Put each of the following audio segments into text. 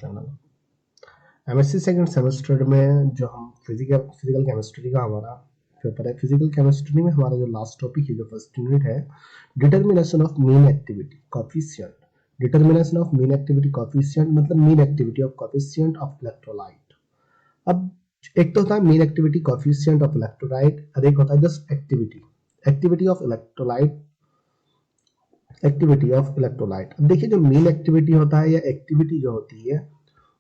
Channel. MSc second semester में जो हम फिजिकल केमिस्ट्री का हमारा पेपर है, फिजिकल केमिस्ट्री में हमारा जो लास्ट टॉपिक है, जो फर्स्ट यूनिट है, determination of mean activity coefficient. Determination of mean activity coefficient मतलब mean activity of coefficient of electrolyte. अब एक तो होता है mean activity coefficient of electrolyte और एक होता है just activity of electrolyte. Activity of electrolyte. अब देखिए जो मीन एक्टिविटी होता है या एक्टिविटी जो होती है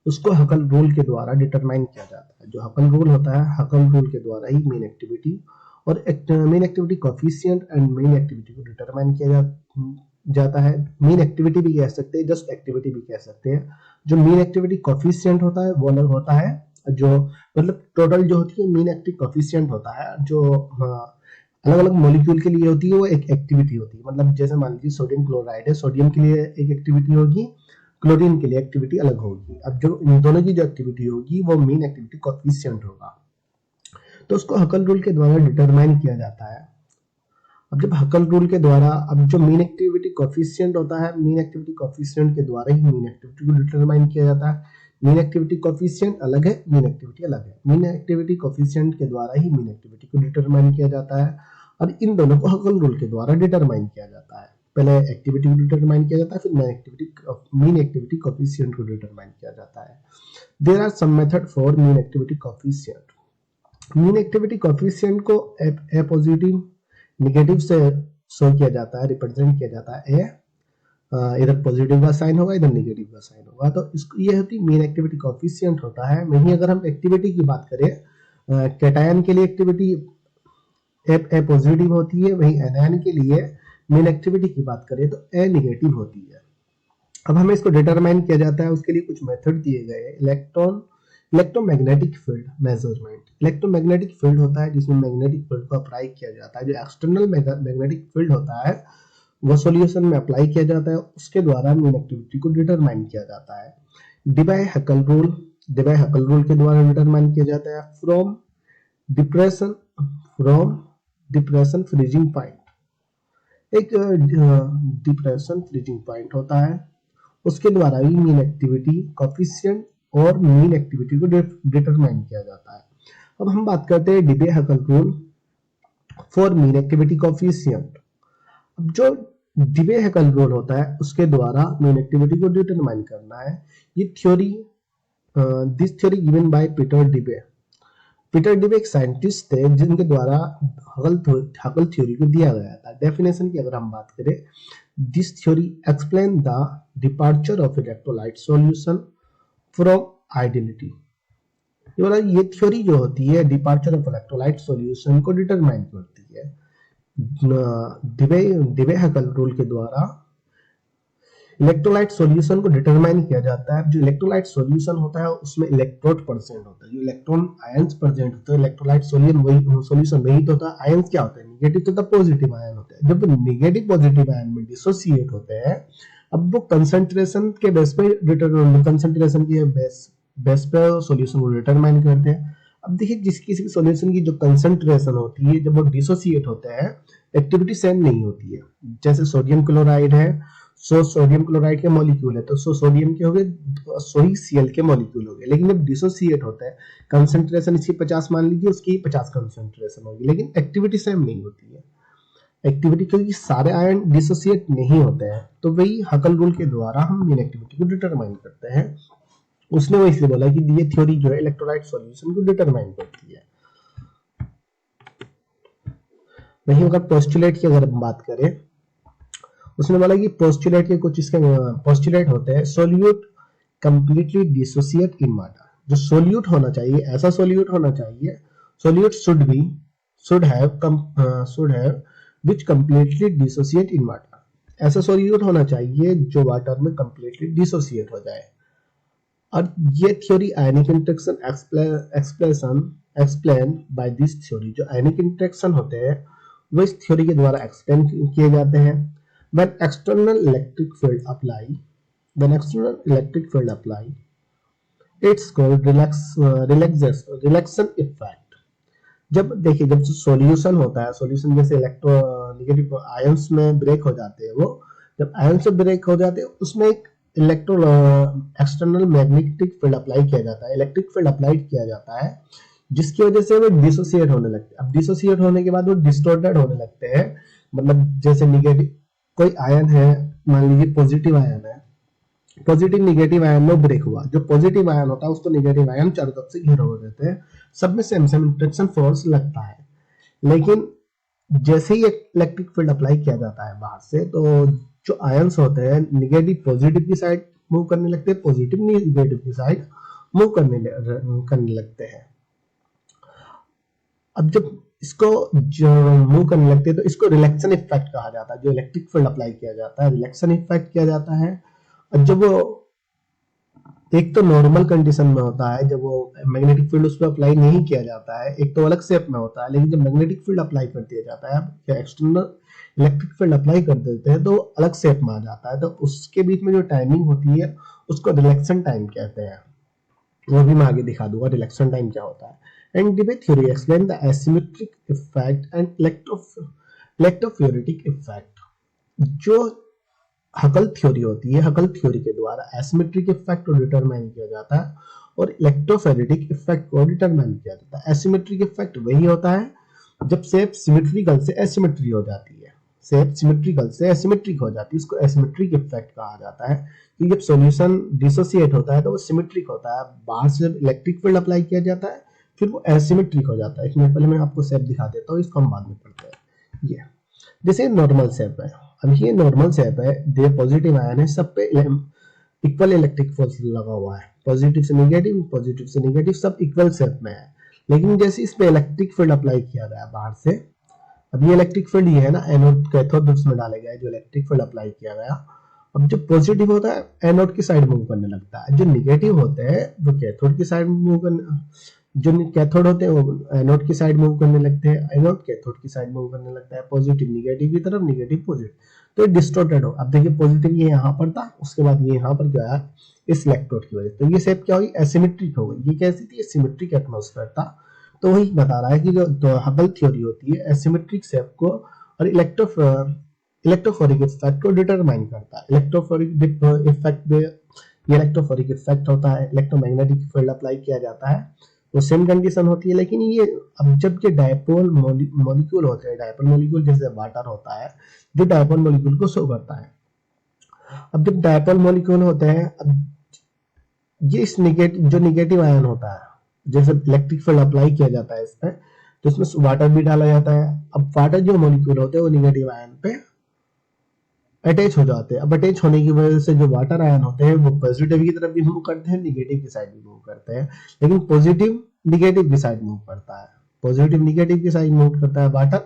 उसको हकल रूल के द्वारा डिटरमाइन किया जाता है। जो हकल रूल होता है, हकल रूल के द्वारा ही मीन एक्टिविटी और mean activity coefficient and mean activity को डिटरमाइन किया जाता है। मीन एक्टिविटी भी कह सकते हैं, जस्ट एक्टिविटी भी कह सकते हैं। जो मीन एक्टिविटी कोफिशिएंट होता है वो अलग होता है, जो मतलब टोटल जो होती है मीन एक्टिव कोफिशिएंट होता है, जो अलग अलग मॉलिक्यूल के लिए होती है, वो एक एक्टिविटी होती है। मतलब जैसे मान लीजिए सोडियम क्लोराइड है, सोडियम के लिए एक एक्टिविटी होगी, क्लोरीन के लिए एक्टिविटी अलग होगी। अब जो इन दोनों की जो एक्टिविटी होगी वो मीन एक्टिविटी कोफिशिएंट होगा, तो उसको हकल रूल के द्वारा डिटरमाइन किया जाता है। अब जब हकल रूल के द्वारा, अब जो मीन एक्टिविटी कोफिशिएंट होता है, मीन एक्टिविटी कोफिशिएंट के द्वारा ही मीन एक्टिविटी को डिटरमाइन किया जाता है। मीन एक्टिविटी कोफिशिएंट अलग है, मीन एक्टिविटी अलग है। मीन एक्टिविटी कोफिशिएंट के द्वारा ही मीन एक्टिविटी को डिटरमाइन किया जाता है और इन दोनों को हकल रूल के द्वारा डिटरमाइन किया जाता है। पहले एक्टिविटी को डिटरमाइन किया जाता है, फिर मीन एक्टिविटी कोफिशिएंट को डिटरमाइन किया जाता है। There are some method for mean activity coefficient. Mean activity coefficient को ए पॉजिटिव नेगेटिव से शो किया जाता है, रिप्रेजेंट किया जाता है। इधर पॉजिटिव का साइन होगा, इधर नेगेटिव का साइन होगा, तो इसको ये होती मीन एक्टिविटी कोफिशिएंट होता है। वहीं अगर हम एक्टिविटी की बात करें, कैटायन के लिए एक्टिविटी ए पॉजिटिव होती है, वहीं एनायन के लिए मीन एक्टिविटी की बात करें तो ए नेगेटिव होती है। अब हमें इसको डिटरमाइन किया जाता है, उसके लिए कुछ मेथड दिए गए हैं। Electromagnetic field measurement. Electromagnetic field होता है जिसमें मैग्नेटिक फील्ड को अप्लाई किया जाता है। जो एक्सटर्नल मैग्नेटिक फील्ड होता है वो सॉल्यूशन में अप्लाई किया जाता है, उसके द्वारा मीन एक्टिविटी को डिटरमाइन किया जाता है। डिबाय हकल रूल के द्वारा डिटरमाइन किया जाता है। From depression freezing point. एक डिप्रेशन फ्रीजिंग पॉइंट होता है, उसके द्वारा ही मीन एक्टिविटी कोफिशिएंट और मीन एक्टिविटी को डिटरमाइन किया जाता है। अब हम बात करते हैं Debye Huckel rule for mean activity coefficient. अब जो डिबे हकल रूल होता है उसके द्वारा मीन एक्टिविटी को डिटरमाइन करना है। ये theory this theory given by Peter Debye एक साइंटिस्ट थे जिनके द्वारा हकल थ्योरी को दिया गया था। डेफिनेशन की अगर हम बात करें, this theory explain the departure of electrolyte solution from ideality. ये थ्योरी जो होती है डिपार्चर ऑफ इलेक्ट्रोलाइट सॉल्यूशन को डिटरमाइन करती है। डिबे हकल रूल के द्वारा इलेक्ट्रोलाइट सॉल्यूशन को डिटरमाइन किया जाता है। जो इलेक्ट्रोलाइट सॉल्यूशन होता है उसमें इलेक्ट्रोड परसेंट होता है, जो इलेक्ट्रॉन आयंस प्रेजेंट होते हैं। इलेक्ट्रोलाइट सॉल्यूशन वही तो होता है। आयंस क्या होता है? नेगेटिव तथा पॉजिटिव आयन होते हैं। जब नेगेटिव पॉजिटिव आयन में डिसोसिएट होते हैं, अब वो कंसंट्रेशन के बेस पे सॉल्यूशन को डिटरमाइन करते हैं। अब देखिए किसी सॉल्यूशन की जो कंसंट्रेशन होती है, जब वो डिसोसिएट होते हैं, एक्टिविटी सेम नहीं होती है। जैसे सोडियम क्लोराइड है, सोडियम क्लोराइड के मॉलिक्यूल है, तो सोडियम के हो गए, Cl के मॉलिक्यूल हो गए। लेकिन जब डिसोसिएट होता है, कंसंट्रेशन इसकी 50 मान लीजिए, उसकी 50 कंसंट्रेशन होगी, लेकिन एक्टिविटी सेम नहीं होती है। एक्टिविटी क्योंकि सारे आयन डिसोसिएट नहीं होते हैं, तो वही हकल रूल के द्वारा हम मीन एक्टिविटी को डिटरमाइन करते हैं। उसने वो इसलिए बोला कि ये थ्योरी जो है इलेक्ट्रोलाइट सॉल्यूशन को डिटरमाइन करती है। वहीं अगर पोस्टुलेट की अगर हम बात करें, उसने बोला कि पोस्टुलेट के कुछ इसके पोस्टुलेट होते हैं। Solute completely dissociate in water. जो सोल्यूट होना चाहिए, ऐसा सोल्यूट होना चाहिए, solute should have which completely dissociate in water. ऐसा सोल्यूट होना चाहिए जो वाटर में कंप्लीटली डिसोसिएट हो जाए। और ये theory ionic interaction explain by this theory. जो आयनिक इंटरेक्शन होते हैं वो इस थ्योरी के द्वारा एक्सप्लेन किए जाते हैं। When external electric field apply, it's called relaxation effect। जब देखिए, जब सॉल्यूशन होता है, सॉल्यूशन जैसे नेगेटिव आयंस में ब्रेक हो जाते हैं, वो जब आयंस से ब्रेक हो जाते हैं उसमें एक electro external magnetic field apply किया जाता है, इलेक्ट्रिक फील्ड अप्लाई किया जाता है, जिसकी वजह से वो डिसोसिएट होने लगते हैं। अब डिसोसिएट होने के बाद वो डिस्टोर्टेड होने लगते हैं, मतलब जैसे निगेटिव कोई आयन है, मान लीजिए पॉजिटिव आयन है, पॉजिटिव निगेटिव आयन में ब्रेक हुआ, जो पॉजिटिव आयन होता है उसको निगेटिव आयन चारों तरफ से घेरे हुए रहते हैं, सब में सेम सेम इंटरेक्शन फोर्स लगता है। लेकिन जैसे ही इलेक्ट्रिक फील्ड अप्लाई किया जाता है बाहर से, तो जो आयंस होते हैं निगेटिव पॉजिटिव की साइड मूव करने लगते हैं, पॉजिटिव निगेटिव की साइड मूव करने लगते हैं। अब जब इसको जो मूव करने लगते हैं तो इसको रिलेक्शन इफेक्ट कहा जाता है। जो इलेक्ट्रिक फील्ड अप्लाई किया जाता है रिलेक्शन इफेक्ट किया जाता है। और जब वो एक तो नॉर्मल कंडीशन में होता है, जब वो मैग्नेटिक फील्ड उस पर अप्लाई नहीं किया जाता है, एक तो अलग शेप में होता है, लेकिन जब मैग्नेटिक फील्ड अप्लाई कर दिया जाता है या एक्सटर्नल इलेक्ट्रिक फील्ड अप्लाई कर देते हैं तो अलग शेप में आ जाता है। तो उसके बीच में जो टाइमिंग होती है उसको रिलेक्शन टाइम कहते हैं। वो भी मैं आगे दिखा दूंगा रिलेक्शन टाइम क्या होता है। And Debye theory explain the asymmetric effect and electrophoretic effect. जो हकल थ्योरी होती है, हकल थ्योरी के द्वारा एसिमेट्रिक इफेक्ट को डिटरमाइन किया जाता है और इलेक्ट्रोफेरेटिक इफेक्ट को डिटरमाइन किया जाता है। एसिमेट्रिक इफेक्ट वही होता है जब शेप सिमेट्रिकल से एसिमेट्री हो जाती है, शेप सिमेट्रिकल से एसिमेट्रिक हो जाती है, इसको एसिमेट्रिक इफेक्ट कहा जाता है। कि जब सॉल्यूशन डिसोसिएट होता है तो वो सिमेट्रिक होता है, बाहर से जब इलेक्ट्रिक फील्ड अप्लाई किया जाता है फिर वो एसिमेट्रिक हो जाता है। एक मिनट पहले मैं आपको शेप दिखा देता हूँ, इसको हम बाद में पढ़ते हैं। ये जैसे नॉर्मल शेप है, अब ये नॉर्मल शेप है, दे पॉजिटिव आयन है, सब पे इक्वल इलेक्ट्रिक फोर्स लगा हुआ है, पॉजिटिव से नेगेटिव सब इक्वल शेप में है। लेकिन जैसे इस पे इलेक्ट्रिक फील्ड अप्लाई किया गया बाहर से, अब ये इलेक्ट्रिक फील्ड ये है ना एनोड कैथोड में डाले गए, जो इलेक्ट्रिक फील्ड अप्लाई किया गया, अब जो पॉजिटिव होता है एनोड की साइड मूव करने लगता है, जो निगेटिव होते हैं वो कैथोड की साइड मूव करने, जो कैथोड होते हैं वो एनोड की साइड मूव करने लगते हैं, एनोड कैथोड की साइड मूव करने लगता है, पॉजिटिव निगेटिव की तरफ, निगेटिव पॉजिटिव। तो ये डिस्टॉर्टेड हो। अब देखिए पॉजिटिव ये यहाँ पर था, उसके बाद ये यहाँ पर क्या है इस इलेक्ट्रोड की वजह से, तो ये शेप क्या हुई एसिमेट्रिक हो गई। ये कैसी थी सिमेट्रिक एटमॉस्फेयर था। तो वही बता रहा है कि जो हबल थ्योरी होती है एसिमेट्रिक शेप को और इलेक्ट्रोफोरिक इफेक्ट को डिटरमाइन करता है। इलेक्ट्रोफोरिक इफेक्ट में ये इलेक्ट्रोफोरिक इफेक्ट होता है, इलेक्ट्रोमैग्नेटिक फील्ड अप्लाई किया जाता है, वो सेम कंडीशन होती है। लेकिन ये अब जब ये डायपोल मॉलिक्यूल होते हैं, डायपोल मॉलिक्यूल जैसे वाटर होता है जो डायपोल मॉलिक्यूल को शो करता है। अब जब डायपोल मॉलिक्यूल होते हैं, अब ये इस जो निगेटिव आयन होता है, जैसे इलेक्ट्रिक फील्ड अप्लाई किया जाता है इस पे, तो इसमें वाटर भी डाला जाता है। अब वाटर जो मॉलिक्यूल होते हैं वो निगेटिव आयन पे अटैच हो जाते हैं। अब अटैच होने की वजह से जो वाटर आयन होते हैं वो पॉजिटिव की तरफ भी मूव करते हैं, निगेटिव की साइड भी मूव करते हैं। लेकिन पॉजिटिव निगेटिव की साइड मूव करता है, पॉजिटिव निगेटिव की साइड मूव करता है वाटर,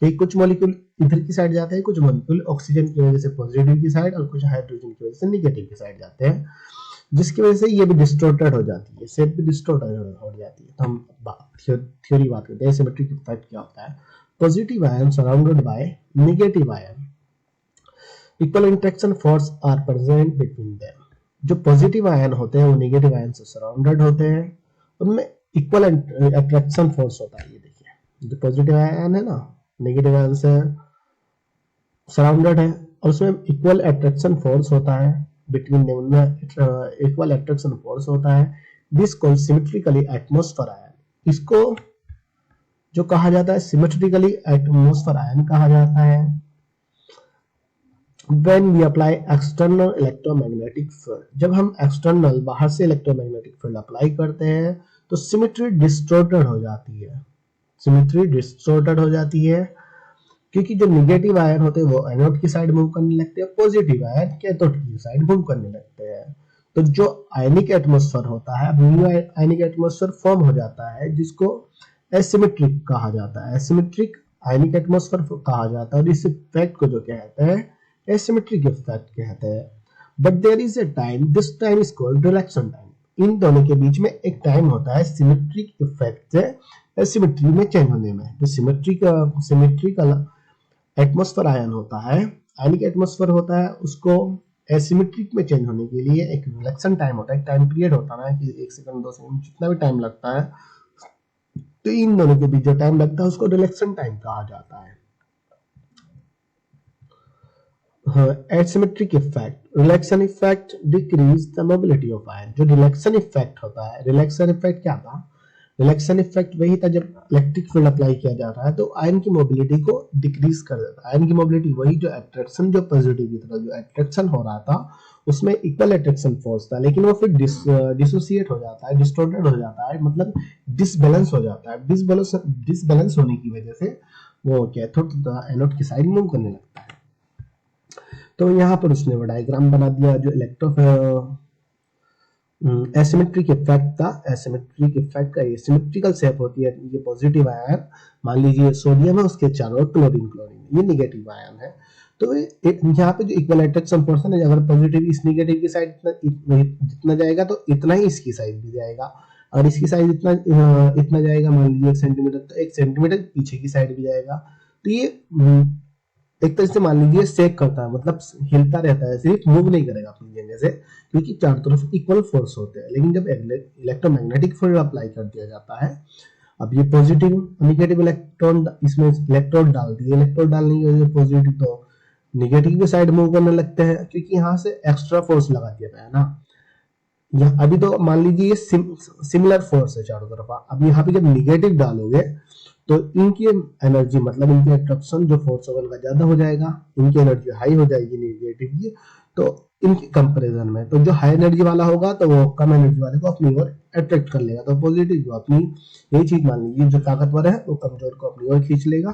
क्योंकि कुछ मॉलिक्यूल इधर की साइड जाते हैं, कुछ मॉलिक्यूल ऑक्सीजन की वजह से पॉजिटिव की साइड और कुछ हाइड्रोजन की वजह से निगेटिव की साइड जाते हैं, जिसकी वजह से ये भी डिस्टॉर्टेड हो जाती है, शेप भी डिस्टॉर्टेड हो जाती है। तो हम थ्योरी बात करते हैं सिमेट्रिक इफेक्ट क्या होता है। Positive ion surrounded by negative ion, equal interaction force are present between them. जो पॉजिटिव आयन होते हैं वो नेगेटिव आयन से सराउंडेड होते हैं, उनमें इक्वल अट्रैक्शन फोर्स होता है। ये देखिए जो पॉजिटिव आयन है ना नेगेटिव आयन से सराउंडेड है और उसमें इक्वल अट्रैक्शन फोर्स होता है बिटवीन देम, उनमें इक्वल अट्रैक्शन फोर्स होता है। This called symmetrically atmosphere ion, इसको जो कहा जाता है सिमेट्रिकली एटमॉस्फेयर आयन कहा जाता है। When we apply external electromagnetic field, जब हम एक्सटर्नल बाहर से इलेक्ट्रोमैग्नेटिक फील्ड अप्लाई करते हैं तो सिमेट्री डिस्टॉर्टेड हो जाती है, सिमेट्री डिस्टॉर्टेड हो जाती है, क्योंकि जो निगेटिव आयन होते हैं वो एनोड की साइड मूव करने लगते हैं, पॉजिटिव आयन कैथोड की साइड मूव करने लगते हैं। तो जो आयनिक एटमॉस्फेयर होता है, न्यू आयनिक एटमॉस्फेयर फॉर्म हो जाता है, जिसको एसिमेट्रिक कहा जाता है, एसिमेट्रिक आयनिक एटमॉस्फेयर कहा जाता है। और इस इफेक्ट को जो कहते हैं एसिमेट्रिक इफेक्ट कहते हैं। But there is a time, this time is called relaxation time. इन दोनों के बीच में एक टाइम होता है सिमेट्रिक इफेक्ट से एसिमेट्री में चेंज होने में। जो सिमेट्रिकल एटमॉस्फेयर आयन होता है, आयनिक एटमॉस्फेयर होता है, उसको एसिमेट्रिक में चेंज होने के लिए एक रिलेक्शन टाइम होता है, एक टाइम पीरियड होता है कि 1 सेकंड 2 सेकंड जितना भी टाइम लगता है, तो इन दोनों के बीच जो टाइम लगता है उसको रिलेक्शन टाइम कहा जाता है। Asymmetric effect, relaxin effect decrease the mobility of ion. जो रिलैक्सन इफेक्ट होता है, रिलैक्सन इफेक्ट क्या था? रिलैक्सन इफेक्ट वही था जब इलेक्ट्रिक फील्ड अप्लाई किया जा रहा है तो आयन की मोबिलिटी को डिक्रीज कर देता है। आयन की मोबिलिटी वही जो अट्रैक्शन, जो पॉजिटिव की तरफ जो अट्रैक्शन हो रहा था उसमें इक्वल अट्रैक्शन फोर्स था, लेकिन वो फिर डिसोसिएट हो जाता है, डिस्टॉर्टेड हो जाता है, मतलब डिसबैलेंस हो जाता है। डिसबैलेंस होने की वजह से वो कैथोड तथा एनोड की साइड मूव करने लगता है। तो यहाँ पर उसने वो डायग्राम बना दिया जो एसिमेट्रिक इफेक्ट था। एसिमेट्रिक इफेक्ट का एसिमेट्रिकल शेप होती है। ये पॉजिटिव आयन, मान लीजिए सोडियम है, उसके चारों ओर क्लोरीन क्लोरीन, ये नेगेटिव आयन है। तो यहाँ पे जो इक्वल अट्रैक्शन पोर्शन है, अगर पॉजिटिव इस नेगेटिव की साइड जितना जाएगा तो इतना ही इसकी साइड भी जाएगा, और इसकी साइड इतना जाएगा, मान लीजिए 1 सेंटीमीटर, तो 1 सेंटीमीटर पीछे की साइड भी जाएगा। तो ये एक तरह से मान लीजिए शेक करता है, मतलब हिलता रहता है, सिर्फ मूव नहीं करेगा अपनी जगह से, क्योंकि चारों तरफ इक्वल फोर्स होते हैं। लेकिन जब इलेक्ट्रोमैग्नेटिक फील्ड अप्लाई कर दिया जाता है, अब ये पॉजिटिव नेगेटिव इलेक्ट्रॉन, इसमें इलेक्ट्रोड डाल दिए, इलेक्ट्रोड डालने की वजह से पॉजिटिव तो नेगेटिव की साइड मूव करने लगते हैं, क्योंकि यहाँ से एक्स्ट्रा फोर्स लगा दिया गया है ना। अभी तो मान लीजिए ये सिमिलर फोर्स है चारों तरफ। अब यहाँ पे जब निगेटिव डालोगे तो इनकी एनर्जी, मतलब इनकी अट्रैक्शन जो फोर्स होगा उनका ज्यादा हो जाएगा, इनकी एनर्जी हाई हो जाएगी नेगेटिव की, तो इनके कंपैरिजन में तो जो हाई एनर्जी वाला होगा तो वो कम एनर्जी वाले को अपनी ओर अट्रैक्ट कर लेगा। तो पॉजिटिव जो अपनी, यही चीज मान लीजिए, जो ताकतवर है वो कमजोर को अपनी ओर खींच लेगा,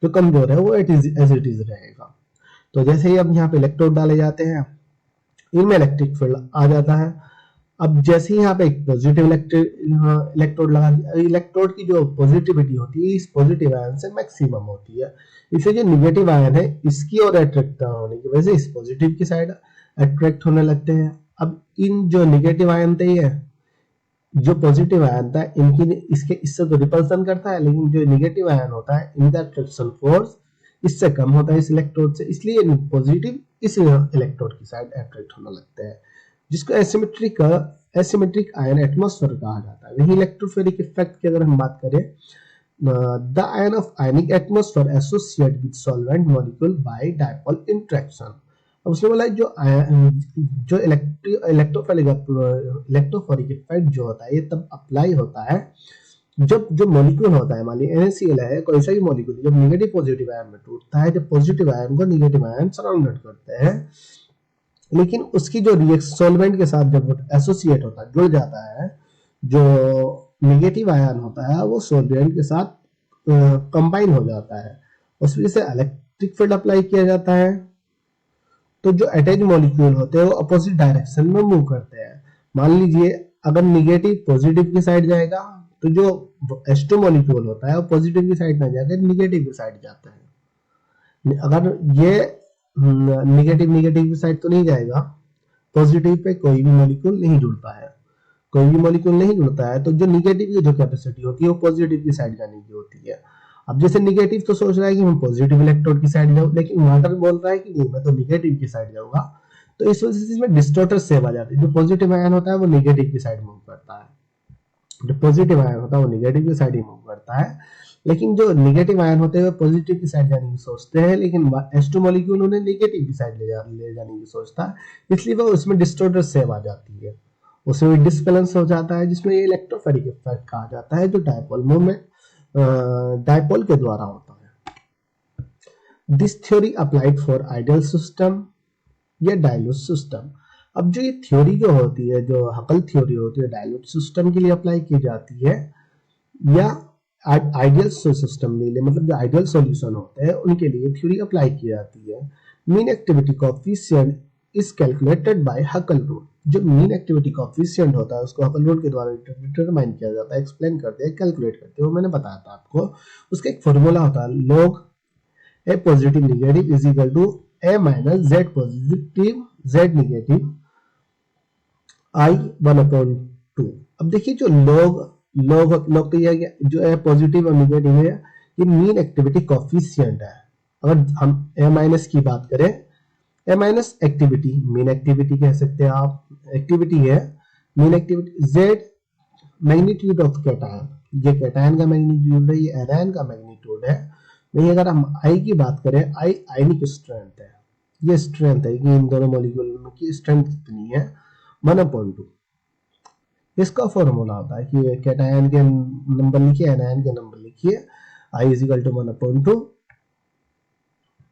जो कमजोर है वो एज इट इज रहेगा। तो जैसे ही अब यहाँ पे इलेक्ट्रोड डाले जाते हैं, इनमें इलेक्ट्रिक फील्ड आ जाता है। अब जैसे ही यहाँ पे एक पॉजिटिव इलेक्ट्रोड लगा दिया, इलेक्ट्रोड की जो पॉजिटिविटी होती है इस पॉजिटिव आयन से मैक्सिमम होती है। इसे जो निगेटिव आयन है इसकी ओर अट्रैक्ट होने की वजह से इस पॉजिटिव की साइड अट्रैक्ट होने लगते हैं। अब इन जो निगेटिव आयन थे, ये जो पॉजिटिव आयन था इनकी इसके इससे तो रिपल्सन करता है, लेकिन जो निगेटिव आयन होता है इनका अट्रैक्शन फोर्स इससे कम होता है इस इलेक्ट्रोड से, इसलिए पॉजिटिव इस इलेक्ट्रोड की साइड अट्रैक्ट होने लगते हैं, जिसको एसिमेट्रिक आयन एटमॉस्फेयर कहा जाता है। वही इलेक्ट्रोफेरिक इफेक्ट की अगर हम बात करें, the ion of ionic atmosphere associate with solvent molecule by dipole interaction. अब उसने बोला जो इलेक्ट्रोफेरिक इफेक्ट जो होता है ये तब अप्लाई होता है जब जो मॉलिक्यूल होता है, मान लीजिए NaCl है, कोई सा भी मॉलिक्यूल, जब नेगेटिव पॉजिटिव आयन में टूटता है, जब पॉजिटिव आयन को नेगेटिव आयन सराउंडेड करते हैं, लेकिन उसकी जो रिएक्शन सॉल्वेंट के साथ जब एसोसिएट होता है, जुड़ जाता है, जो नेगेटिव आयन होता है वो सॉल्वेंट के साथ कंबाइन हो जाता है, उस वजह से इलेक्ट्रिक फील्ड अप्लाई किया जाता है। तो जो अटैच मॉलिक्यूल होते हैं वो अपोजिट डायरेक्शन में मूव करते हैं। मान लीजिए अगर नेगेटिव पॉजिटिव की साइड जाएगा तो जो H2 मॉलिक्यूल होता है वो पॉजिटिव की साइड ना जाकर नेगेटिव की साइड जाता है। अगर ये नेगेटिव की साइड तो नहीं जाएगा, पॉजिटिव पे कोई भी मॉलिक्यूल नहीं जुड़ता है, कोई भी मॉलिक्यूल नहीं जुड़ता है, तो जो नेगेटिव की जो कैपेसिटी होती है वो पॉजिटिव की साइड जाने की होती है। अब जैसे नेगेटिव तो सोच रहा है कि मैं पॉजिटिव इलेक्ट्रोड की साइड जाऊं, लेकिन मैटर बोल रहा है कि नहीं मैं तो नेगेटिव की साइड जाऊंगा, तो इस वजह से इसमें डिस्टॉर्टर सेव आ जाती है। जो पॉजिटिव आयन होता है वो नेगेटिव की साइड मूव करता है, जो पॉजिटिव आयन होता है वो नेगेटिव की साइड ही मूव करता है, लेकिन जो नेगेटिव आयन होते हैं वो पॉजिटिव की साइड जाने की सोचते हैं, लेकिन H2 मॉलिक्यूल उन्हें नेगेटिव की साइड ले जाने की सोचता है, इसलिए वो उसमें डिस्टॉर्टर सेव आ जाती है, उसमें डिसबैलेंस हो जाता है, जिसमें ये इलेक्ट्रोफेरिक इफेक्ट कहा जाता है, जो डायपोल मूवमेंट डायपोल के द्वारा होता है। This theory applied for ideal system या डायल्यूट सिस्टम। अब जो ये थ्योरी जो होती है, जो हकल थ्योरी होती है, डायल्यूट सिस्टम के लिए अप्लाई की जाती है, या आइडियल सिस्टम के लिए, मतलब जो आइडियल सॉल्यूशन होते हैं उनके लिए थ्योरी अप्लाई की जाती है। Mean activity coefficient is calculated by हकल rule. जो मीन एक्टिविटी कोएफिशिएंट होता है उसको हकल रूल के द्वारा डिटरमाइन किया जाता है, एक्सप्लेन करते हैं, कैलकुलेट करते हैं। वो मैंने बताया था आपको, उसका एक फॉर्मूला होता है, log A positive negative is equal to A minus Z positive Z negative I/2। अब देखिए जो log तो ये जो है पॉजिटिव और नेगेटिव है, ये मीन एक्टिविटी कोएफिशिएंट है। अगर हम A माइनस की बात करें, A minus activity, mean activity कह सकते हैं आप, एक्टिविटी है, mean activity, Z magnitude of cation, ये कैटायन का मैग्नीट्यूड है, ये एनायन का मैग्नीट्यूड है। वहीं अगर हम I की बात करें, I आयनिक स्ट्रेंथ है, ये स्ट्रेंथ है कि इन दोनों मॉलिक्यूल की स्ट्रेंथ कितनी है 1/2। इसका फॉर्मूला होता है कि कैटायन के नंबर लिखिए, एनायन के नंबर लिखिए, I is equal to 1/2।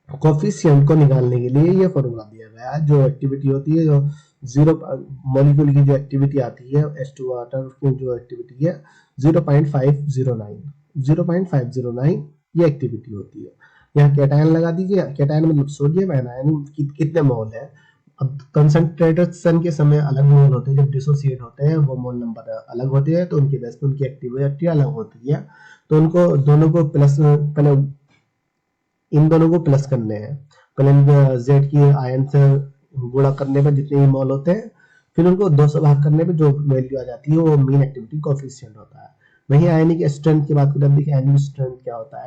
Coefficient को निकालने के लिए ये फॉर्मूला दिया गया है। जो एक्टिविटी होती है, जो जीरो मॉलिक्यूल की जो एक्टिविटी आती है H2 वाटर की जो एक्टिविटी है 0.509 0.509 ये एक्टिविटी होती है। यहाँ कैटायन लगा दीजिए, कैटायन मतलब सोडियम, एनायन कितने मोल है। अब कंसंट्रेशन के समय अलग मोल होते हैं, जब डिसोसिएट होते हैं वो मोल नंबर अलग होते हैं, तो उनके बेस पे उनकी एक्टिविटी अलग होती है। तो उनको दोनों को प्लस, पहले इन दोनों को प्लस करने हैं, पहले जेड की आयन से गुणा करने पर जितने भी मोल होते हैं, फिर उनको 2 से भाग करने पे जो वैल्यू आ जाती है वो मीन एक्टिविटी कोएफिशिएंट होता है। वहीं आयनिक स्ट्रेंथ की बात करें, देखिए आयनिक स्ट्रेंथ क्या होता है।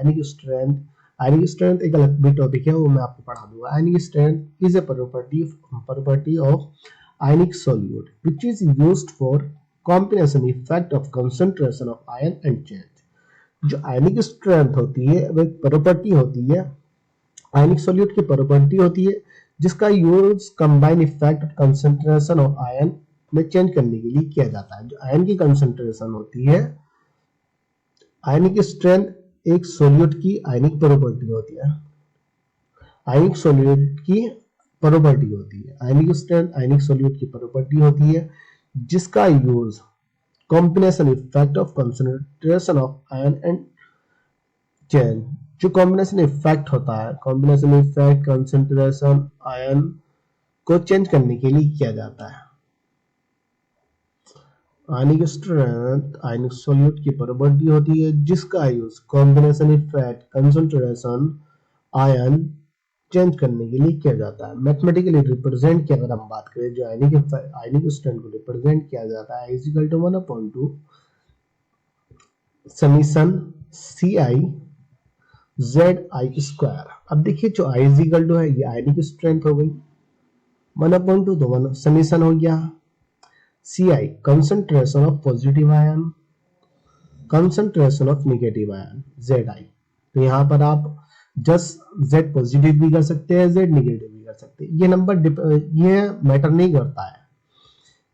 आयनिक स्ट्रेंथ एक अलग भी टॉपिक है, वो मैं आपको पढ़ा दूंगा। Ionic strength is a property of ionic solute which is used for combination effect of concentration of ion and change. जो आयनिक स्ट्रेंथ होती है वो एक प्रॉपर्टी होती है, आयनिक सॉल्यूट की प्रॉपर्टी होती है, जिसका use combine effect of concentration of ion में चेंज करने के लिए किया जाता है। जो आयन की कंसंट्रेशन होती है, आयनिक स्ट्रेंथ एक सॉल्यूट की आयनिक प्रॉपर्टी होती है, आयनिक सॉल्यूट की प्रॉपर्टी होती है। आयनिक स्ट्रेंथ आयनिक सॉल्यूट की प्रॉपर्टी होती है, जिसका use combination effect of concentration of ion and change, जो कॉम्बिनेशन इफेक्ट होता है, कॉम्बिनेशन इफेक्ट कंसंट्रेशन आयन को चेंज करने के लिए किया जाता है। आयनिक स्ट्रेंथ आयनिक सॉल्यूट की प्रॉपर्टी होती है, जिसका use combination effect concentration ion change करने के लिए किया जाता है। मैथमेटिकली रिप्रेजेंट की अगर हम बात करें, जो आयनिक स्ट्रेंथ को रिप्रेजेंट किया जाता है is equal to 1/2 summation CI ZI²। अब देखिए जो I इज इक्वल टू है ये आयनिक स्ट्रेंथ हो गई, 1/2 तो 1 समीशन हो गया CI concentration of positive ion, concentration of negative ion ZI। तो यहाँ पर आप जस्ट Z पॉजिटिव भी कर सकते हैं, Z नेगेटिव भी कर सकते हैं। ये नंबर ये मैटर नहीं करता है,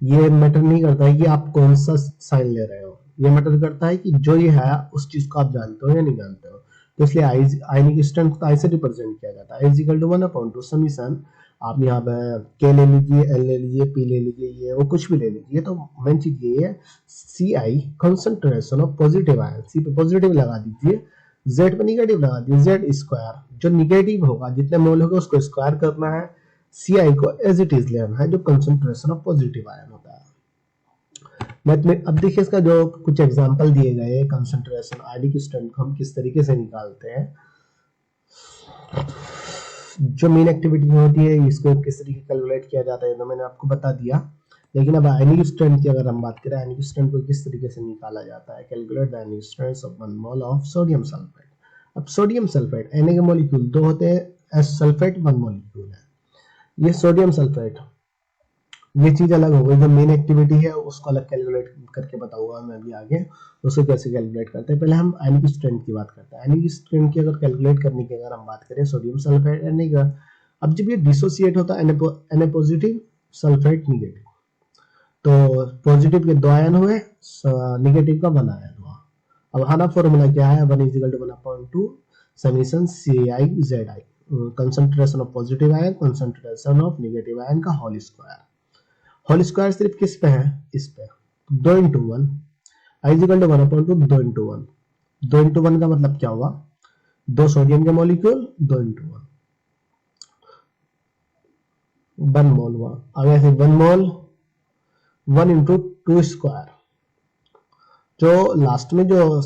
ये मैटर नहीं करता है कि आप कौन सा साइन ले रहे हो, ये मैटर करता है कि जो ये है उस चीज को आप जानते हो या नहीं जानते हो। तो इसलिए आयनिक स्ट्रेंथ को आई से रिप्रेजेंट किया जाता है, इज इक्वल टू 1/2 समीशन। आप यहाँ पे के ले लीजिए, एल ले लीजिए, पी ले लीजिए, ये वो कुछ भी ले लीजिए, तो मेन चीज ये है CI concentration of positive ion, C पे पॉजिटिव लगा दीजिए, जेड पे निगेटिव लगा दीजिए, Z²। जो निगेटिव होगा जितने मोल होगा उसको स्क्वायर करना है, CI को एज इट इज लेना है, जो कंसंट्रेशन ऑफ पॉजिटिव आयन होता है। अब देखिए इसका जो कुछ एग्जांपल दिए गए हैं, कंसंट्रेशन आयनिक स्ट्रेंथ को हम किस तरीके से निकालते हैं। जो मेन एक्टिविटी होती है इसको किस तरीके से कैलकुलेट किया जाता है तो मैंने आपको बता दिया। लेकिन अब आयनिक स्ट्रेंथ की अगर हम बात करें, आयनिक स्ट्रेंथ को किस तरीके से निकाला जाता है, calculate the ionic strength of 1 mole of sodium sulphate. अब सोडियम सल्फेट Na के मॉलिक्यूल 2 होते हैं, एस सल्फेट 1 मॉलिक्यूल है। ये सोडियम सल्फेट, ये चीज अलग हो गई, जो मेन एक्टिविटी है उसको अलग कैलकुलेट करके बताऊंगा मैं अभी आगे, उसको कैसे कैलकुलेट करते हैं। पहले हम आयनिक स्ट्रेंथ की बात करते हैं। आयनिक स्ट्रेंथ की अगर कैलकुलेट करने की अगर हम बात करें, सोडियम सल्फेट Na का, अब जब ये डिसोसिएट होता है Na पॉजिटिव सल्फेट निगेटिव, तो पॉजिटिव के 2 आयन हुए, निगेटिव का 1 आयन हुआ। अब हमारा फॉर्मूला क्या है, 1 is equal to 1/2 summation CI ZI, concentration of positive ion concentration of negative ion का होल स्क्वायर। होल स्क्वायर सिर्फ किस पे है, इस पे 2 into 1 I is equal to 1/2 2 into 1। 2 into 1 का मतलब क्या हुआ, 2 सोडियम के मॉलिक्यूल, 2 into 1 मोल हुआ। अब ऐसे 1 मोल 1 into 2 स्क्वायर, जो लास्ट में जो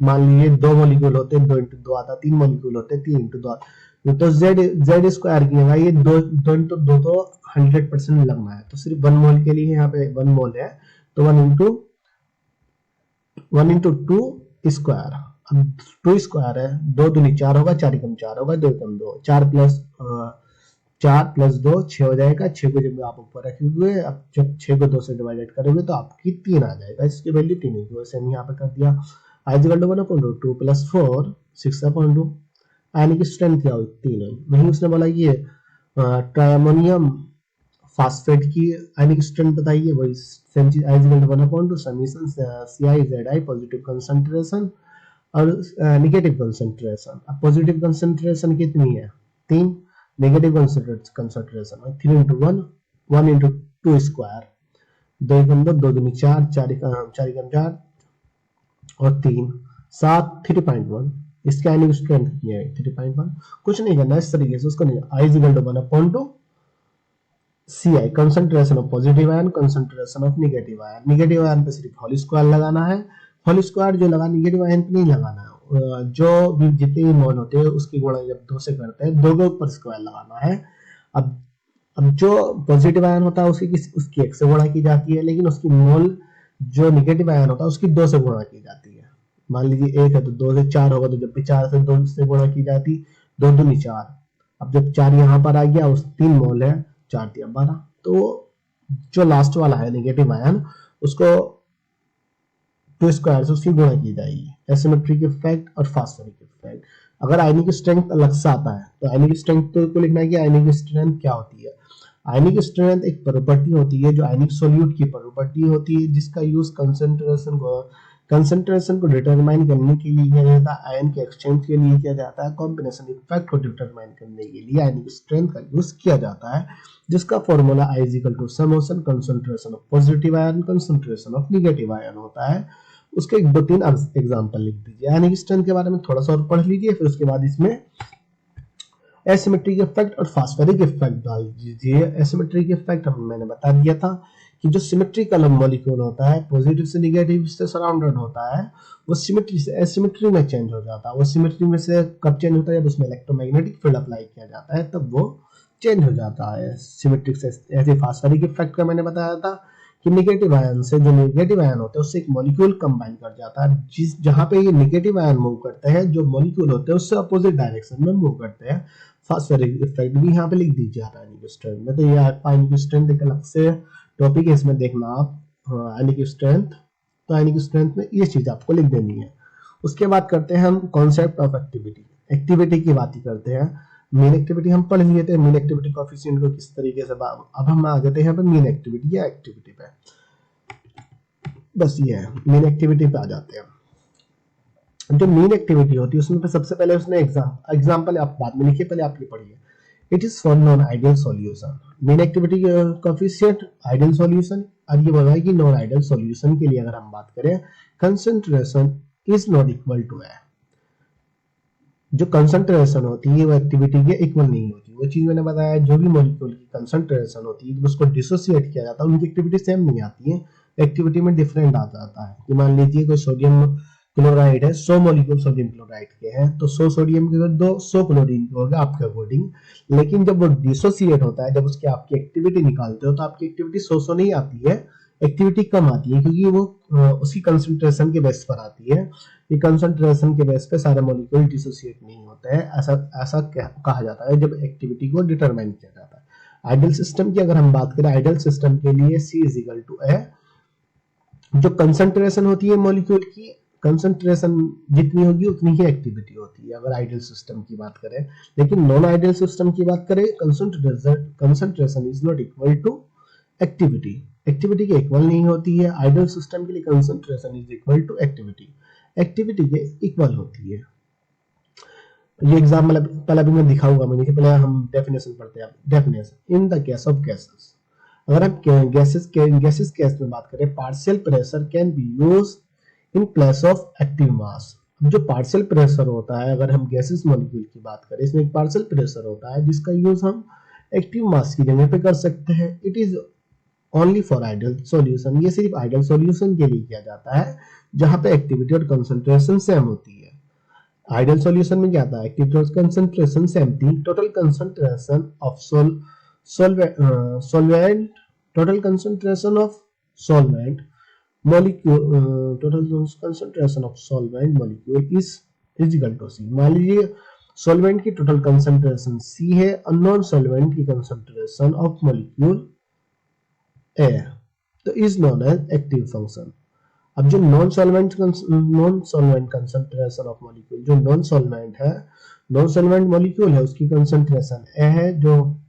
मान लीजिए 2 मॉलिक्यूल होते हैं, 2 into 2 आता, 3 मॉलिक्यूल होते हैं, 3 into 2, तो Z स्क्वायर की है, ये 2 into 2 तो 100% लगना है, तो सिर्फ 1 मोल के लिए यहाँ पे 1 मोल है, तो 1 into 2 स्क्वायर। अब 2 स्क्वायर है, 2 दूनी 4 होगा, 4 कम 4 होगा, 2 कम 2, 4 प्लस 2 6 हो जाएगा। 6 को जब आप ऊपर रखोगे, अब जब 6 को 2 से डिवाइडेड करोगे तो आपकी 3 आ जाएगा, इसकी वैल्यू 3 होगी, वैसे हम यहाँ पे कर दिया। I is equal to 1/2 + 4 6/2। Ionic strength क्या हुई, 3 हुई। वहीं उसने बोला ये ट्राइअमोनियम फास्फेट की आयनिक स्ट्रेंथ बताइए, वही सेम चीज, I equal to 1/2 summation CiZi positive concentration और नेगेटिव कंसंट्रेशन। अब पॉजिटिव कंसंट्रेशन कितनी है 3, negative concentration 3 into 1, 1 into 2 square, 2 एकम 2, 2 दूनी 4, 4 एकम 4 और 3 7, 3.1। इसके आयनिक स्ट्रेंथ कितनी है 3.1। कुछ नहीं करना इस तरीके से उसको नहीं, I is equal to 1/2 CI concentration of positive ion, concentration of negative ion. Negative ion पे सिर्फ होल स्क्वायर लगाना है, होल स्क्वायर जो लगा नेगेटिव आयन पे नहीं लगाना है। जो भी जितने भी मोल होते हैं उसकी गुणा जब 2 से करते हैं 2 के ऊपर स्क्वायर लगाना है। अब जो पॉजिटिव आयन होता है उसकी 1 से गुणा की जाती है, लेकिन उसकी मोल जो नेगेटिव आयन होता है उसकी 2 से गुणा की जाती है। मान लीजिए 1 है तो 2 से 4 होगा, तो जब भी 4 से 2 से गुणा की जाती 2 दूनी 4। अब जब 4 यहाँ पर आ गया उस 3 मोल है, 4 दिया 12। तो जो लास्ट वाला है नेगेटिव आयन उसको 2 स्क्वायर से उसकी गुणा की जाएगी। एसिमेट्रिक इफेक्ट और फास्फोरिक इफेक्ट। अगर आयनिक स्ट्रेंथ अलग से आता है तो आयनिक स्ट्रेंथ को लिखना है कि आयनिक स्ट्रेंथ क्या होती है। आयनिक स्ट्रेंथ एक प्रॉपर्टी होती है जो आयनिक सॉल्यूट की प्रॉपर्टी होती है, जिसका यूज कंसंट्रेशन को डिटरमाइन करने के लिए किया जाता है, आयन के एक्सचेंज के लिए किया जाता है, कॉम्बिनेशन इफेक्ट को डिटरमाइन करने के लिए आयनिक स्ट्रेंथ का यूज किया जाता है, जिसका formula I is equal to summation concentration of positive ion concentration of negative ion होता है। उसके 2-3 एग्जांपल लिख दीजिए। आयनिक स्ट्रेंथ के बारे में थोड़ा सा और पढ़ लीजिए, फिर उसके बाद इसमें एसिमेट्रिक इफेक्ट और फास्फोरिक इफेक्ट डाल दीजिए। एसिमेट्रिक इफेक्ट मैंने बता दिया था कि जो सिमेट्रिकल मॉलिक्यूल होता है पॉजिटिव से नेगेटिव से सराउंडेड होता है, वो सिमेट्री से एसिमेट्री में चेंज हो जाता है। वो सिमेट्री में से कब चेंज होता है, जब उसमें इलेक्ट्रोमैग्नेटिक फील्ड अप्लाई किया जाता है तब वो चेंज हो जाता है सिमेट्रिक से। ऐसे फास्फोरिक इफेक्ट का मैंने बताया था कि नेगेटिव आयन से जो नेगेटिव आयन होते हैं उससे एक मॉलिक्यूल कंबाइन कर जाता है, जिस जहां पे ये नेगेटिव आयन मूव करते हैं जो मॉलिक्यूल होते हैं उससे अपोजिट डायरेक्शन में मूव करते हैं। फास्फोरिक इफेक्ट भी यहाँ पे लिख दीजिए आप आयनिक स्ट्रेंथ में। तो ये आयनिक स्ट्रेंथ एक अलग से टॉपिक है, इसमें देखना आप आयनिक स्ट्रेंथ। तो आयनिक स्ट्रेंथ में ये चीज आपको लिख देनी है। उसके बाद करते हैं हम कॉन्सेप्ट ऑफ एक्टिविटी। एक्टिविटी की बात ही करते हैं। मेन एक्टिविटी हम पढ़ लिए थे, मेन एक्टिविटी कोएफिशिएंट को किस तरीके से। अब हम आ जाते हैं यहाँ पे मेन एक्टिविटी या एक्टिविटी पे। बस ये है, मेन एक्टिविटी पे आ जाते हैं। जो मेन एक्टिविटी होती है उसमें पे सबसे पहले उसने एग्जांपल आप बाद में लिखिए, पहले आप ये पढ़िए। It is for non ideal solution. Main activity coefficient ideal solution. अब ये बोला है कि नॉन आइडियल सॉल्यूशन के लिए अगर हम बात करें, concentration is not equal to A. जो कंसंट्रेशन होती है वो एक्टिविटी के इक्वल नहीं होती। वो चीज मैंने बताया, जो भी मॉलिक्यूल की कंसंट्रेशन होती है उसको डिसोसिएट किया जाता है, उनकी एक्टिविटी सेम नहीं आती है, एक्टिविटी में डिफरेंट आ जाता है। कि मान लीजिए कोई सोडियम क्लोराइड है, 100 मॉलिक्यूल सोडियम क्लोराइड के हैं, तो 100 सोडियम के 100 क्लोरीन के होगा आपके अकॉर्डिंग। लेकिन जब वो डिसोसिएट होता है, जब उसकी आपकी एक्टिविटी निकालते हो तो आपकी एक्टिविटी 100 नहीं आती है, एक्टिविटी कम आती है, क्योंकि वो उसकी कंसंट्रेशन के बेस पर आती है। ये कंसंट्रेशन के बेस पे सारे मॉलिक्यूल डिसोसिएट नहीं होते हैं, ऐसा कहा जाता है जब एक्टिविटी को डिटरमाइन किया जाता है। आइडियल सिस्टम की अगर हम बात करें, आइडियल सिस्टम के लिए C is equal to A. जो कंसंट्रेशन होती है मॉलिक्यूल की, कंसंट्रेशन जितनी होगी उतनी ही एक्टिविटी होती है अगर आइडियल सिस्टम की बात करें। लेकिन नॉन आइडियल सिस्टम की बात करें, concentration is not equal to activity, activity के इक्वल नहीं होती है। आइडियल सिस्टम के लिए concentration is equal to activity, activity के इक्वल होती है। ये एग्जांपल पहले भी मैं दिखाऊंगा, मैंने पहले हम डेफिनेशन पढ़ते हैं। Definition in the case of gases, अगर हम गैसेस केस में बात करें, partial pressure can be used in place of active mass. जो पार्शियल प्रेशर होता है, अगर हम गैसेस मॉलिक्यूल की बात करें, इसमें एक पार्शियल प्रेशर होता है जिसका यूज हम एक्टिव मास की जगह पे कर सकते हैं। It is only for ideal solution. ये सिर्फ आइडियल सॉल्यूशन के लिए किया जाता है जहां पे एक्टिविटी और कंसंट्रेशन सेम होती है। आइडियल सॉल्यूशन में क्या आता है, एक्टिविटी और कंसंट्रेशन सेम थी। Total concentration of solvent, total concentration of solvent molecule, total concentration of solvent molecule is equal to C। मान लीजिए सॉल्वेंट की टोटल कंसंट्रेशन C है, अननोन सॉल्वेंट की कंसंट्रेशन ऑफ मॉलिक्यूल A, तो is known as active function. अब जो non solvent concentration of molecule, जो non solvent molecule है उसकी कंसंट्रेशन A है, जो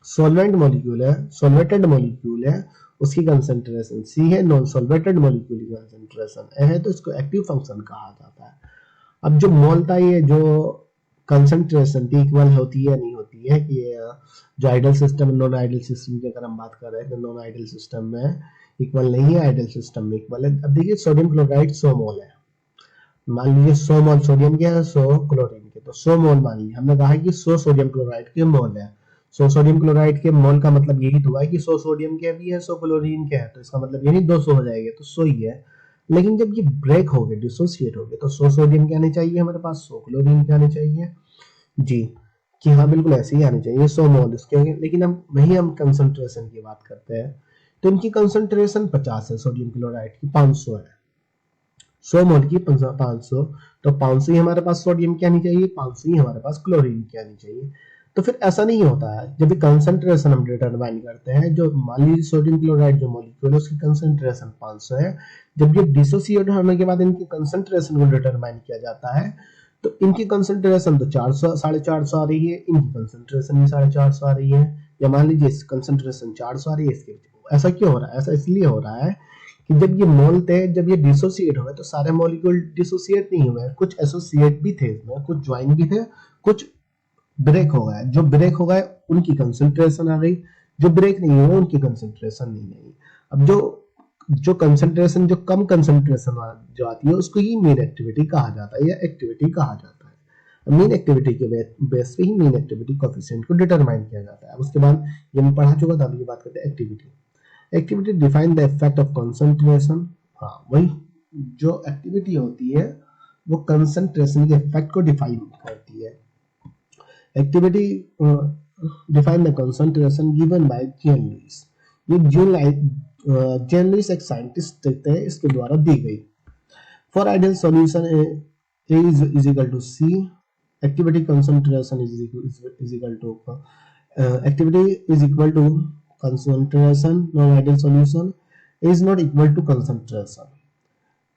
सॉल्वेंट मॉलिक्यूल है, सॉल्वेटेड मॉलिक्यूल है, उसकी कंसंट्रेशन सी है, नॉन सॉल्वेटेड मॉलिक्यूल की कंसंट्रेशन ए है, तो इसको एक्टिव फंक्शन कहा जाता है। अब जो मोल था, ये जो कंसंट्रेशन थी इक्वल होती है नहीं होती है कि जो ideal system non ideal system की अगर हम बात कर रहे हैं तो नॉन आइडियल सिस्टम में इक्वल नहीं है, आइडियल सिस्टम में इक्वल है। अब देखिए सोडियम क्लोराइड 100 मोल है, मान लीजिए 100 मोल सोडियम के है, 100 क्लोरीन के, तो 100 मोल मान लीजिए, हमने कहा है कि 100 सोडियम क्लोराइड के मोल है। 100 सोडियम क्लोराइड के मोल का मतलब यही तो हुआ है कि 100 सोडियम के भी है, 100 क्लोरीन के है, तो इसका मतलब ये नहीं 200 हो जाएंगे, तो 100 ही है। लेकिन जब ये ब्रेक हो गए, डिसोसिएट हो गए, तो 100 सोडियम के आने चाहिए हमारे पास, 100 क्लोरीन के आने चाहिए जी, कि हाँ बिल्कुल ऐसे ही आने चाहिए 100 मोल इसके। लेकिन हम वही हम कंसंट्रेशन की बात करते हैं, तो इनकी कंसंट्रेशन 50 है, सोडियम क्लोराइड की 500 है, 100 मोल की 500, तो 500 ही हमारे पास सोडियम की आनी चाहिए, 500 ही हमारे पास क्लोरीन की आनी चाहिए। तो फिर ऐसा नहीं होता है, जब भी कंसंट्रेशन हम डिटरमाइन करते हैं, जो मान लीजिए सोडियम क्लोराइड जो मॉलिक्यूल है उसकी कंसंट्रेशन 500 है, जब ये डिसोसिएट होने के बाद इनकी कंसंट्रेशन को डिटरमाइन किया जाता है, तो इनकी कंसंट्रेशन तो 400 450 आ रही है, इनकी कंसंट्रेशन भी 450 आ रही है, या मान लीजिए कंसंट्रेशन 400 आ रही है इसके। ऐसा क्यों हो रहा है? ऐसा इसलिए हो रहा है कि जब ये मोल थे, जब ये डिसोसिएट हुए, तो सारे मॉलिक्यूल डिसोसिएट नहीं हुए, कुछ एसोसिएट भी थे इसमें, कुछ ज्वाइन भी थे, कुछ ब्रेक हो गए। जो ब्रेक हो गए उनकी कंसंट्रेशन आ गई, जो ब्रेक नहीं हुए उनकी कंसंट्रेशन नहीं आई। अब जो जो कंसंट्रेशन, जो कम कंसंट्रेशन जो आती है, उसको ही मेन एक्टिविटी कहा जाता है या एक्टिविटी कहा जाता है। मेन एक्टिविटी के बेस पे ही मेन एक्टिविटी कोएफिशिएंट को डिटरमाइन किया जाता है। उसके बाद ये मैं पढ़ा चुका था, अभी ये बात करते हैं activity. Activity define the effect of concentration. हाँ, वही जो एक्टिविटी होती है वो कंसंट्रेशन के इफेक्ट को डिफाइन करती है। Activity define the concentration given by G N Lewis. ये जेन लुइस एक साइंटिस्ट थे, इसके द्वारा दी गई। For ideal solution A is equal to C, activity concentration is equal to activity is equal to concentration, non-ideal solution is not equal to concentration.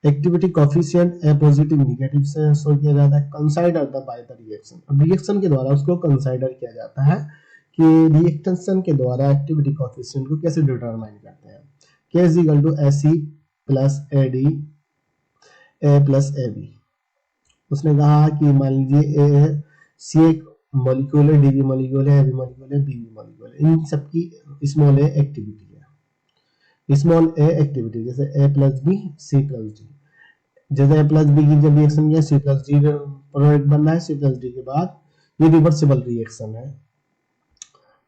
Activity coefficient A positive negative से show किया जाता है, consider the by the reaction. अब reaction के द्वारा उसको consider किया जाता है कि रिएक्शन के द्वारा एक्टिविटी कोफिशिएंट को कैसे डिटरमाइन करते हैं। K is equal to AC plus AD A plus AB। उसने कहा कि मान लीजिए ए सी एक मॉलिक्यूल है, डी भी मॉलिक्यूल है, ए भी मॉलिक्यूल है, बी भी मॉलिक्यूल है, इन सबकी स्मॉल ए एक्टिविटी है। स्मॉल ए एक्टिविटी जैसे A plus B C plus D, जैसे ए प्लस बी की जब रिएक्शन किया सी प्लस डी प्रोडक्ट बन रहा है, सी प्लस डी के बाद ये रिवर्सिबल रिएक्शन है।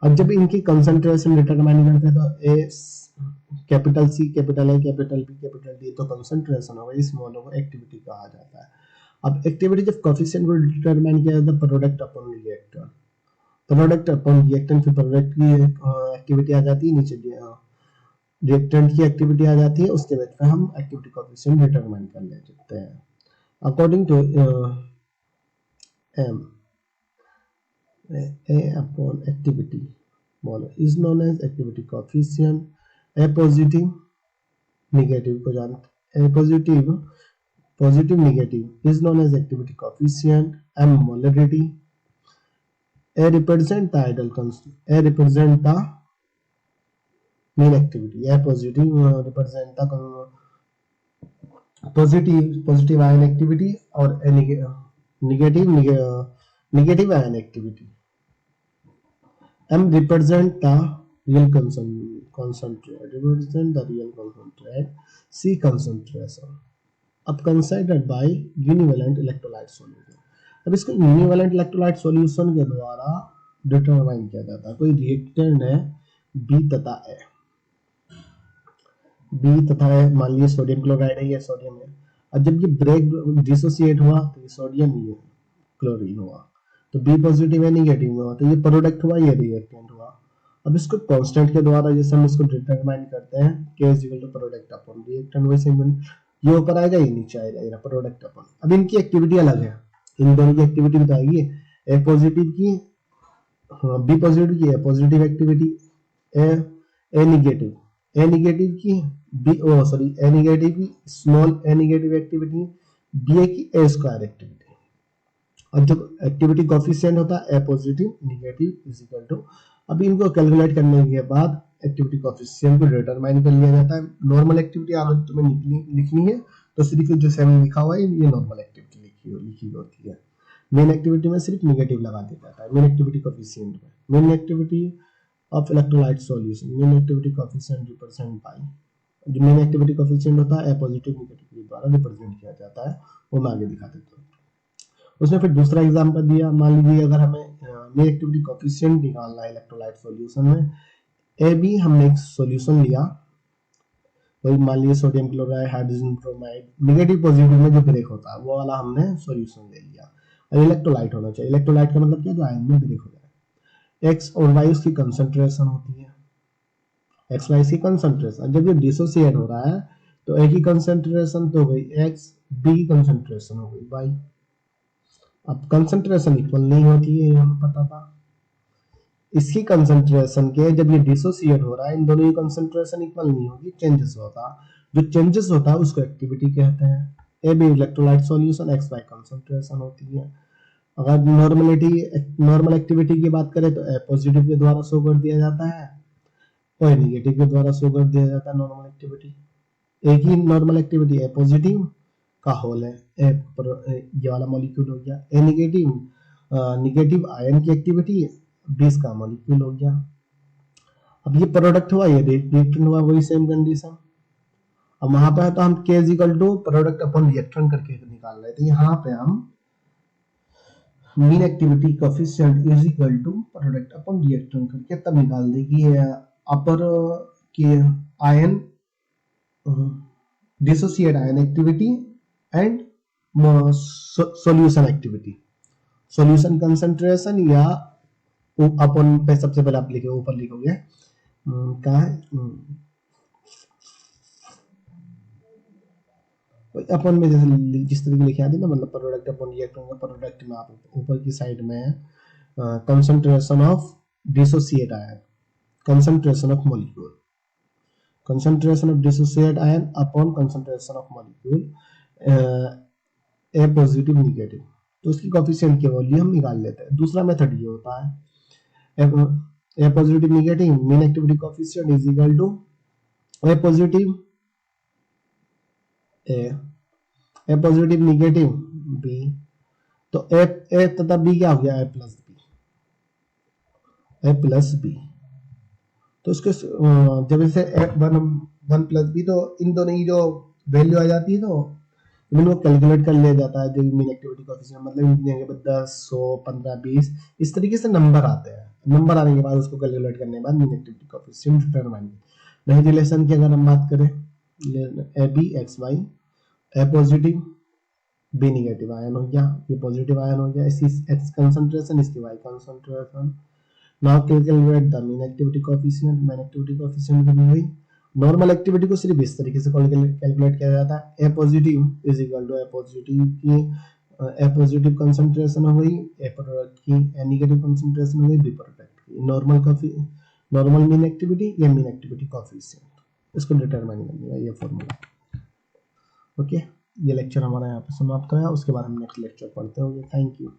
अब जब इनकी कंसंट्रेशन डिटरमाइन करते हैं तो A capital C capital A capital B capital D, तो कंसंट्रेशन होगा, स्मॉल होगा, एक्टिविटी कहा जाता है। अब एक्टिविटी जब कोएफिशिएंट को डिटरमाइन किया जाता है product upon reactant, product upon reactant, फिर प्रोडक्ट की एक्टिविटी आ जाती है, नीचे रिएक्टेंट की एक्टिविटी आ जाती है, उसके बाद फिर हम एक्टिविटी कोएफिशिएंट डिटरमाइन कर लेते हैं according to M A upon activity mole is known as activity coefficient. A positive negative को जानते, A positive positive negative is known as activity coefficient. M molarity. A represent the ideal constant, A represent the mean activity, A positive represent the positive ion activity और A negative ion activity. M represent the real concentrate, represent the real concentrate. C concentration. अब considered bye यूनिवेलेंट electrolyte solution. अब इसको यूनिवेलेंट electrolyte solution के द्वारा determine किया जाता है। कोई रिएक्टेंट है बी तथा ए, बी तथा ए, मान लीजिए सोडियम क्लोराइड है या सोडियम है। और जब ये ब्रेक डिसोसिएट हुआ तो ये सोडियम ही क्लोरीन हुआ, तो बी पॉजिटिव है नेगेटिव हुआ, तो ये प्रोडक्ट हुआ, ये रिएक्टेंट हुआ। अब इसको कांस्टेंट के द्वारा जैसे हम इसको डिटरमाइन करते हैं, K is equal to product upon reactant, वैसे ये ऊपर आएगा, ये नीचे आएगा, ये प्रोडक्ट अपन। अब इनकी एक्टिविटी अलग है, इन दोनों की एक्टिविटी बताएगी। ए पॉजिटिव की बी पॉजिटिव की है पॉजिटिव एक्टिविटी, ए नेगेटिव की बी सॉरी ए नेगेटिव की स्मॉल ए नेगेटिव एक्टिविटी, बी ए की ए स्क्वायर एक्टिविटी। और जो एक्टिविटी कोएफिशिएंट होता है A positive negative is equal to अब इनको कैलकुलेट करने के बाद एक्टिविटी कोएफिशिएंट को डिटरमाइन कर लिया जाता है। नॉर्मल एक्टिविटी अगर तुम्हें लिखनी है तो सिर्फ जो 7 लिखा हुआ है ये नॉर्मल एक्टिविटी लिखी होती है। मेन एक्टिविटी में सिर्फ नेगेटिव लगा दिया जाता है मेन एक्टिविटी कोएफिशिएंट में। Main activity of electrolyte solution, main activity coefficient represent by, जो मेन एक्टिविटी कोएफिशिएंट होता है पॉजिटिव नेगेटिव के द्वारा रिप्रेजेंट किया जाता है, वो मैं आगे दिखा देता हूँ। उसने फिर दूसरा एग्जांपल दिया, मान लीजिए अगर हमें मेन एक्टिविटी कोएफिशिएंट निकालना है इलेक्ट्रोलाइट सॉल्यूशन में, ए बी हमने एक सॉल्यूशन लिया, वही मान लीजिए sodium chloride, hydrogen bromide, negative positive में जो ब्रेक होता है वो वाला हमने सॉल्यूशन ले लिया। और इलेक्ट्रोलाइट होना चाहिए, इलेक्ट्रोलाइट का मतलब क्या, जो आयन में ब्रेक हो जाए। एक्स और वाई उसकी कंसंट्रेशन होती है, एक्स वाई की कंसंट्रेशन। जब ये डिसोसिएट हो रहा है तो ए की कंसंट्रेशन तो हो गई एक्स, बी की कंसंट्रेशन हो गई वाई। अब कंसंट्रेशन इक्वल नहीं होती है, ये हमें पता था। इसकी कंसंट्रेशन के जब ये डिसोसिएट हो रहा है, इन दोनों की कंसंट्रेशन इक्वल नहीं होगी, चेंजेस होता। जो चेंजेस होता है उसको एक्टिविटी कहते हैं। A B electrolyte solution, X Y concentration होती है। अगर नॉर्मल एक्टिविटी की बात करें तो ए पॉजिटिव के द्वारा शो कर दिया जाता है और नेगेटिव के द्वारा शो कर दिया जाता है नॉर्मल एक्टिविटी। एक ही नॉर्मल एक्टिविटी ए पॉजिटिव का होल है, ये वाला मॉलिक्यूल हो गया। ए नेगेटिव आयन की एक्टिविटी 20 का मॉलिक्यूल हो गया। अब ये प्रोडक्ट हुआ, ये रिएक्टेंट हुआ, वही सेम कंडीशन। अब वहां पे है तो हम K is equal to product upon reactant करके निकाल रहे थे, यहाँ पे हम mean activity coefficient is equal to product upon reactant करके तब निकाल देगी अपर के ion dissociate ion activity and solution activity, solution concentration या अपन पे सबसे पहले आप लिखे ऊपर लिखोगे कहाँ है, अपन में जैसे जिस तरीके लिखे आती ना, मतलब प्रोडक्ट अपन रिएक्टेंट का प्रोडक्ट में आप ऊपर की साइड में concentration of dissociate ion, concentration of molecule, concentration of dissociate ion upon concentration of molecule A positive negative, तो उसकी कोएफिशिएंट की वैल्यू हम निकाल लेते हैं। दूसरा मेथड ये होता है A positive negative mean activity coefficient is equal to A positive A positive negative B, तो A तथा B क्या हो गया, A प्लस B। तो उसके जब इसे वन प्लस बी, तो इन दोनों की जो वैल्यू आ जाती है तो इनको कैलकुलेट कर लिया जाता है, जो मीन एक्टिविटी कोएफिशिएंट, मतलब इनकी जगह पर 10, 100, 15, 20 इस तरीके से नंबर आते हैं। नंबर आने के बाद उसको कैलकुलेट करने के बाद मीन एक्टिविटी कोएफिशिएंट डिटरमाइन। नहीं रिलेशन की अगर हम बात करें, A B X Y, A positive B negative ion हो गया, ये पॉजिटिव आयन हो गया, इसकी एक्स कंसंट्रेशन, इसकी Y concentration. Now calculate the mean activity coefficient, mean activity coefficient करनी हुई। नॉर्मल एक्टिविटी को सिर्फ इस तरीके से कैलकुलेट किया जाता है, A positive is equal to A positive की ए पॉजिटिव कंसंट्रेशन हो गई, ए प्रोडक्ट की ए नेगेटिव कंसंट्रेशन हो गई, बी प्रोडक्ट की नॉर्मल मीन एक्टिविटी या मीन एक्टिविटी कोएफिशिएंट, इसको डिटरमाइन करनी है, ये फॉर्मूला। ओके, ये लेक्चर हमारा यहाँ पे समाप्त होया, उसके बाद हम नेक्स्ट लेक्चर पढ़ते होंगे। Thank you.